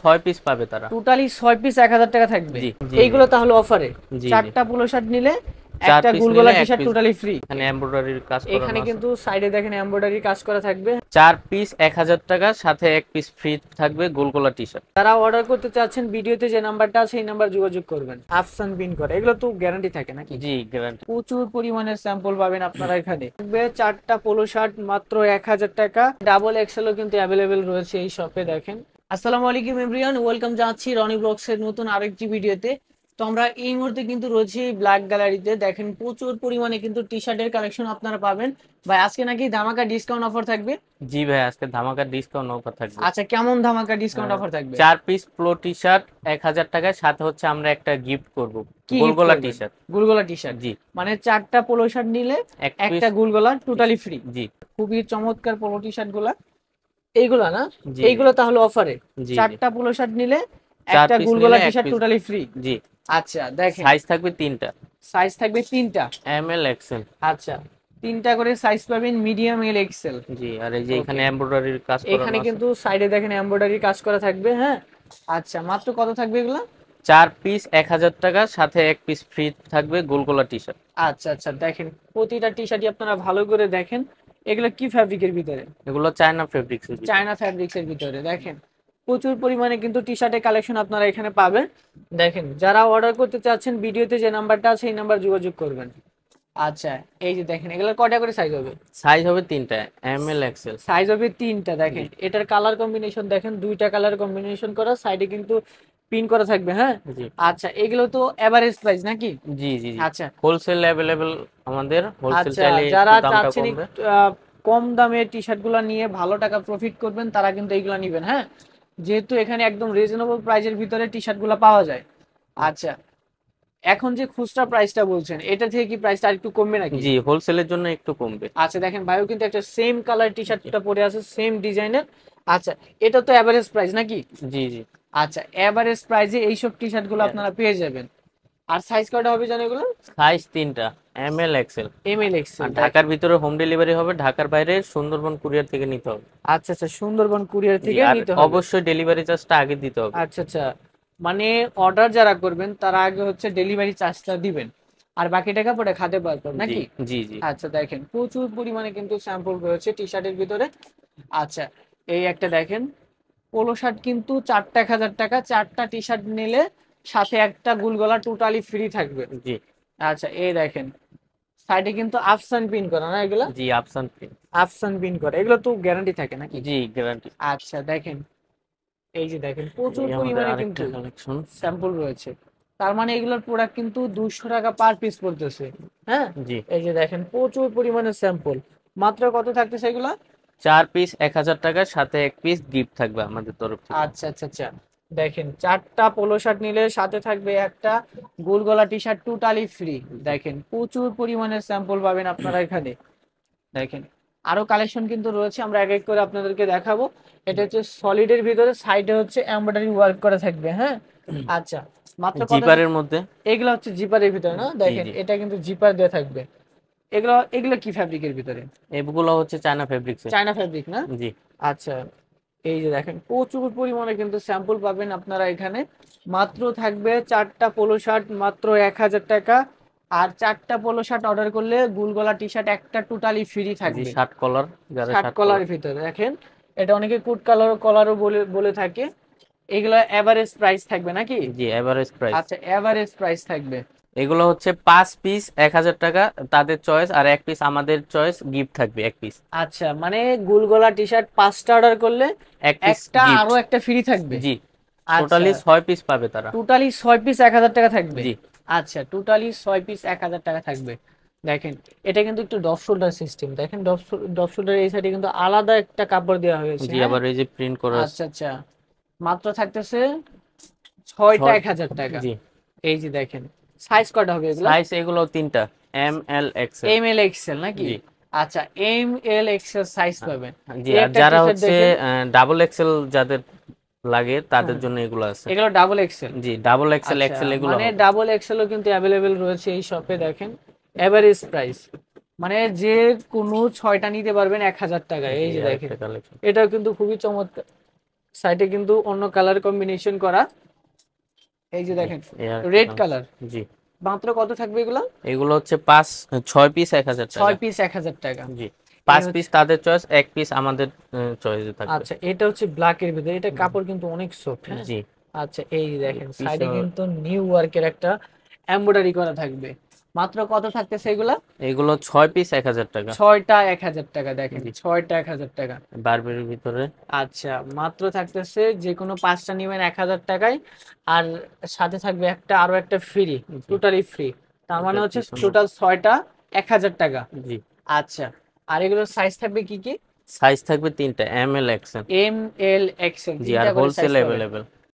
6 piece পাবে তারা। Totally 6 piece 1000 টাকা থাকবে। জি এইগুলো তাহলে অফারে জি 4টা পোলো শার্ট নিলে 4 একটা পিস গোলগলা নিলে টি 1 শার্ট পিস টোটালি ফ্রি। এখানে এমব্রয়ডারির কাজ করানো এখানে আছে। কিন্তু সাইডে দেখেন এমব্রয়ডারি কাজ করা থাকবে। 4 পিস 1000 টাকা, সাথে 1 পিস ফ্রি থাকবে গোলগলা টি-শার্ট। যারা অর্ডার করতে চাচ্ছেন ভিডিওতে যে নাম্বারটা আছে এই নাম্বার যোগাযোগ করবেন। আফসান পিন করে এগুলো তো গ্যারান্টি থাকে নাকি? জি গ্যারান্টি। প্রচুর পরিমাণে স্যাম্পল পাবেন আপনারা এখানে। থাকবে 4টা পোলো শার্ট মাত্র 1000 টাকা। ডাবল এক্সেলও কিন্তু অ্যাভেলেবেল রয়েছে এই শপে। দেখেন। আসসালামু আলাইকুম এভরিওয়ান, ওয়েলকাম জানাচ্ছি রনি ব্লগস এর নতুন আরেকটি ভিডিওতে। তো আমরা এই মুহূর্তে কিন্তু রয়েছি ব্ল্যাক গ্যালারিতে। দেখেন প্রচুর পরিমাণে কিন্তু টি শার্টের কালেকশন আপনারা পাবেন। ভাই আজকে নাকি ধামাকা ডিসকাউন্ট অফার থাকবে? জি ভাই, আজকে ধামাকা ডিসকাউন্ট অফার থাকবে। আচ্ছা, কেমন ধামাকা ডিসকাউন্ট অফার থাকবে? 4 পিস পোলো টি-শার্ট 1000 টাকায়, সাথে হচ্ছে আমরা একটা গিফট করব, কি গোলগলা টি-শার্ট। গোলগলা T shirt. জি, মানে 4টা পোলো শার্ট নিলে এক একটা পিস গোলগলা টোটালি ফ্রি। জি খুবই চমৎকার পোলো টি শার্ট গুলা। এইগুলা না? জি এইগুলো তাহলে অফারে জি 4টা পোলো শার্ট নিলে 4 একটা পিস গোলগলা নিলে টি 1 শার্ট পিস টোটালি ফ্রি। জি। আচ্ছা দেখেন, সাইজ থাকবে 3টা, সাইজ থাকবে 3টা, এম এল এক্সেল। আচ্ছা 3টা করে সাইজ পাবেন, মিডিয়াম, এল, এক্সেল। জি, আর এই যে এখানে এমব্রয়ডারির কাজ করানো এখানে আছে। কিন্তু সাইডে দেখেন এমব্রয়ডারি কাজ করা থাকবে। হ্যাঁ, আচ্ছা মাত্র কত থাকবে এগুলা? 4 পিস 1000 টাকা, সাথে 1 পিস ফ্রি থাকবে গোলগলা টি-শার্ট। আচ্ছা আচ্ছা দেখেন, প্রতিটা টি শার্টই আপনারা ভালো করে দেখেন। এগুলো কি ফ্যাব্রিকের ভিতরে? এগুলো চায়না ফেব্রিক্স এর ভিতরে। চায়না ফ্যাব্রিক্স এর ভিতরে। দেখেন প্রচুর পরিমাণে কিন্তু টি শার্টের কালেকশন আপনারা এখানে পাবেন। দেখেন, যারা অর্ডার করতে চাচ্ছেন ভিডিওতে যে নাম্বারটা আছে এই নাম্বার যোগাযোগ করবেন। আচ্ছা, এই যে দেখেন এগুলোর কয়টা করে সাইজ হবে? সাইজ হবে 3টা, এম এল এক্সেল। সাইজ হবে 3টা। দেখেন এটার কালার কম্বিনেশন দেখেন, 2টা কালার কম্বিনেশন করা, সাইডে কিন্তু পিন করা থাকবে। হ্যাঁ, জি আচ্ছা এগুলো তো এভারেজ প্রাইস নাকি? জি জি জি আচ্ছা হোলসেল অ্যাভেলেবেল আমাদের, হোলসেল আচ্ছা, চাইলে যারা একটু দামটা চাচ্ছেন কমবে। কম দামে টি শার্ট গুলা নিয়ে ভালো টাকা প্রফিট করবেন তারা কিন্তু এইগুলা নিবেন। হ্যাঁ, যেহেতু এখানে একদম রিজনেবল প্রাইসের ভিতরে টি শার্ট গুলা পাওয়া যায়। আচ্ছা, এখন যে খুচরা প্রাইসটা বলছেন এটা থেকে কি প্রাইসটা আরেকটু কমবে নাকি? জি, হোলসেলের জন্য একটু কমবে। আচ্ছা দেখেন, ভাইও কিন্তু একটা সেম কালার টি শার্টটা পরে আছে, সেম ডিজাইনের। আচ্ছা, এটা তো এভারেজ প্রাইস নাকি? জি জি আচ্ছা, এভারেজ প্রাইসে এইসব টি শার্ট গুলো আপনারা পেয়ে যাবেন। আর সাইজ কয়টা হবে জানেন এগুলো? সাইজ 3টা, M L XL. M, L, Excel. আর ঢাকার ভিতরে হোম ডেলিভারি হবে, ঢাকার বাইরে সুন্দরবন কুরিয়ার থেকে নিতে হবে। আচ্ছা আচ্ছা, সুন্দরবন কুরিয়ার জি, থেকে আর নিতে হবে। অবশ্যই ডেলিভারি চার্জটা আগে দিতে হবে। আচ্ছা আচ্ছা, মানে অর্ডার যারা করবেন তারা আগে হচ্ছে ডেলিভারি চার্জটা দিবেন, আর বাকি টাকা পরে খাতে পারবেন জি নাকি? জি জি আচ্ছা দেখেন, প্রচুর পরিমাণে কিন্তু স্যাম্পল রয়েছে টি শার্টের ভিতরে। আচ্ছা, এই একটা দেখেন পোলো শার্ট কিন্তু 4টা 1000 টাকা, 4টা টি শার্ট নিলে সাথে একটা গুলগলা টোটালি ফ্রি থাকবে। জি আচ্ছা, এই দেখেন সাইডে কিন্তু আফসান পিন করা না এগুলা? জি আফসান প্রিন্ট। আফসান পিন করা, এগুলো তো গ্যারান্টি থাকে নাকি? জি গ্যারান্টি। আচ্ছা দেখেন, এই যে দেখেন প্রচুর এই আমাদের পরিমাণে আরেকটা কিন্তু কালেকশন। স্যাম্পল রয়েছে। তার মানে এগুলোর প্রোডাক্ট কিন্তু 200 টাকা পার পিস পড়তেছে। হ্যাঁ, জি, এই যে দেখেন প্রচুর পরিমাণে স্যাম্পল। মাত্র কত থাকতেছে এগুলা? 4 পিস 1000 টাকা, সাথে 1 পিস গিফট থাকবে আমাদের তরফ থেকে। আচ্ছা আচ্ছা আচ্ছা, দেখেন 4টা পোলো শার্ট নিলে সাথে থাকবে একটা গোল গলা টি শার্ট টোটালি ফ্রি। দেখেন প্রচুর পরিমাণে স্যাম্পল পাবেন আপনারা এখানে। দেখেন আরো কালেকশন কিন্তু রয়েছে, আমরা এক এক করে আপনাদেরকে দেখাবো। এটা হচ্ছে সলিডের ভিতরে, সাইডে হচ্ছে এমব্রয়ডারি ওয়ার্ক করা থাকবে। হ্যাঁ, আচ্ছা মাত্র কত? জিপারের মধ্যে। এগুলো হচ্ছে জিপারের ভিতরে না? জি দেখেন জি এটা কিন্তু জিপার দেওয়া থাকবে। এগুলো এগুলো কি ফ্যাব্রিকের ভিতরে? এগুলো হচ্ছে চায়না ফেব্রিক্স। চায়না ফ্যাব্রিক না? জি আচ্ছা, এই যে দেখেন প্রচুর পরিমাণে কিন্তু স্যাম্পল পাবেন আপনারা এখানে। মাত্র থাকবে 4টা পোলো শার্ট মাত্র 1000 টাকা। আর 4টা পোলো শার্ট অর্ডার করলে গুলগলা টি শার্ট একটা টোটালি ফ্রি জি থাকবে। শার্ট কলার, যারা শার্ট শার্ট কলার। কলারের ভিতরে দেখেন, এটা অনেকে কোট কালার কলারও বলে বলে থাকে। এগুলো এভারেজ প্রাইস থাকবে নাকি? জি এভারেজ প্রাইস। আচ্ছা, এভারেজ প্রাইস থাকবে। এগুলো হচ্ছে 5 পিস 1000 টাকা তাদের চয়েস, আর 1 পিস আমাদের চয়েস, গিফট থাকবে 1 পিস। আচ্ছা, মানে গুলগলা টি শার্ট 5টা অর্ডার করলে 1 পিস একটা গিফট। আরো একটা ফ্রি থাকবে। জি, আচ্ছা, টোটালি 6 পিস পাবে তারা। টোটালি 6 পিস 1000 টাকা থাকবে। জি আচ্ছা, টোটালি 6 পিস 1000 টাকা থাকবে। দেখেন এটা কিন্তু একটু ডপ শোল্ডার সিস্টেম। দেখেন ডপ শোল্ডার এই সাইডে কিন্তু আলাদা একটা কাপড় দেওয়া হয়েছে। জি, হ্যাঁ, আবার এই যে প্রিন্ট করা আছে। আচ্ছা আচ্ছা, মাত্র থাকতেছে 6টা 1000 টাকা। জি, এই যে দেখেন সাইজ কয়টা হবে এগুলো? সাইজ এগুলো 3টা, M L XL. M, L, Excel নাকি? জি আচ্ছা, এম, এল, এক্সেল সাইজ পাবেন। জি, এই আর একটা টি যারা শার্ট হচ্ছে দেখেন, ডাবল এক্সেল যাদের লাগে তাদের জন্য এগুলো আছে। এগুলো ডাবল এক্সেল। জি, ডাবল এক্সেল আচ্ছা, এক্সেল এগুলো মানে হবে। ডাবল এক্সেলও কিন্তু অ্যাভেলেবেল রয়েছে এই শপে। দেখেন এভারেজ প্রাইস, মানে যে কোনো 6টা নিতে পারবেন 1000 টাকায়। এই যে দেখেন আরেকটা কালেকশন। এটাও কিন্তু খুবই চমৎকার সাইডে কিন্তু অন্য কালার কম্বিনেশন করা, এই যে জি, দেখেন এই আর রেড একটা। কালার। জি, মাত্র কত থাকবে এগুলো? এগুলো হচ্ছে 6 পিস 1000 টাকা। 6 পিস 1000 টাকা। জি, এই 5 পিস হচ্ছে, তাদের চয়েস, 1 পিস আমাদের চয়েসে থাকবে। আচ্ছা এটা হচ্ছে ব্ল্যাক এর ভিতরে, এটা কাপড় কিন্তু অনেক সফট, হ্যাঁ। জি, আচ্ছা এই দেখেন পিস সাইডে কিন্তু নিউ ওয়ার্কের একটা এমব্রয়ডারি করা থাকবে। মাত্র কত থাকতেছে এগুলা? এগুলো 6 পিস 1000 টাকা। 6টা 1000 টাকা, দেখেন জি, 6টা 1000 টাকা। বারবের ভিতরে। আচ্ছা মাত্র থাকতেছে, যে কোনো 5টা নিবেন 1000 টাকায়, আর সাথে থাকবে একটা আরো একটা ফ্রি, জি, টোটালি ফ্রি। তার মানে এটার হচ্ছে পিছনে। টোটাল 6টা 1000 টাকা। জি, আচ্ছা, আর এগুলোর সাইজ থাকবে কি কি? সাইজ থাকবে 3টা, M L XL. M L XL জি, আর তিনটা করে সাইজ হোলসেল পাবেন। অ্যাভেলেবেল।